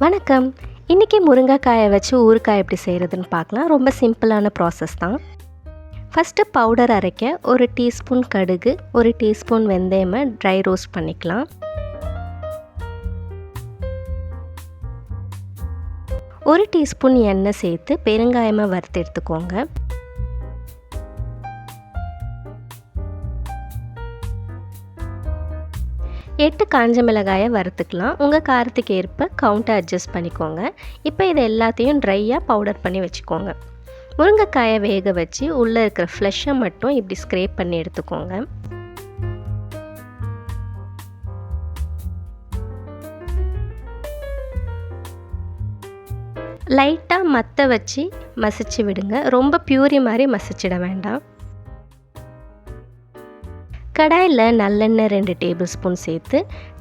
வணக்கம். இன்றைக்கி முருங்கைக்காயை வச்சு ஊறுகாய் எப்படி செய்கிறதுன்னு பார்க்கலாம். ரொம்ப சிம்பிளான ப்ராசஸ் தான். ஃபஸ்ட்டு பவுடர் அரைக்க 1 டீஸ்பூன் கடுகு, 1 டீஸ்பூன் வெந்தயமை ட்ரை ரோஸ்ட் பண்ணிக்கலாம். 1 டீஸ்பூன் எண்ணெய் சேர்த்து பெருங்காயமாக வறுத்து எடுத்துக்கோங்க. எட்டு காஞ்ச மிளகாயை வறுத்துக்கலாம். உங்கள் காரத்துக்கு ஏற்ப கவுண்ட்டை அட்ஜஸ்ட் பண்ணிக்கோங்க. இப்போ இது எல்லாத்தையும் ட்ரையாக பவுடர் பண்ணி வச்சுக்கோங்க. முருங்கைக்காயை வேக வச்சு உள்ளே இருக்கிற ஃப்ளெஷ்ஷை மட்டும் இப்படி ஸ்க்ரேப் பண்ணி எடுத்துக்கோங்க. லைட்டாக மத்த வச்சு மசிச்சு விடுங்க. ரொம்ப பியூரி மாதிரி மசிச்சிட வேண்டாம். கடாயில் நல்லெண்ணெய் 2 டேபிள் ஸ்பூன் சேர்த்து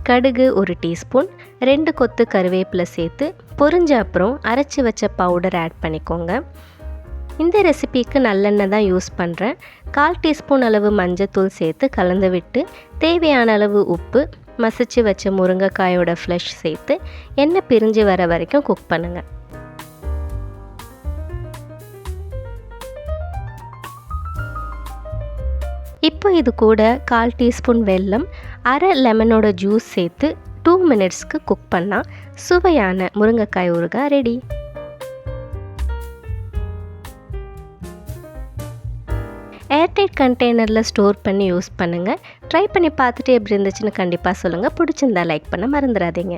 கடுகு 1 டீஸ்பூன், 2 கொத்து கருவேப்பிலை சேர்த்து பொரிஞ்ச அப்புறம் அரைச்சி வச்ச பவுடர் ஆட் பண்ணிக்கோங்க. இந்த ரெசிபிக்கு நல்லெண்ணெய் தான் யூஸ் பண்ணுறேன். 1/4 டீஸ்பூன் அளவு மஞ்சத்தூள் சேர்த்து கலந்து விட்டு தேவையான அளவு உப்பு, மசிச்சு வச்ச முருங்கைக்காயோட ஃப்ளஷ் சேர்த்து எண்ணெய் பிரிஞ்சு வர வரைக்கும் குக் பண்ணுங்கள். இப்போ இது கூட 1/4 டீஸ்பூன் வெல்லம், அரை லெமனோட ஜூஸ் சேர்த்து 2 மினிட்ஸ்க்கு குக் பண்ணால் சுவையான முருங்கைக்காய் ஊறுகாய் ரெடி. ஏர்டைட் கண்டெய்னரில் ஸ்டோர் பண்ணி யூஸ் பண்ணுங்கள். ட்ரை பண்ணி பார்த்துட்டு எப்படி இருந்துச்சுன்னு கண்டிப்பாக சொல்லுங்கள். பிடிச்சிருந்தா லைக் பண்ண மறந்துடாதீங்க.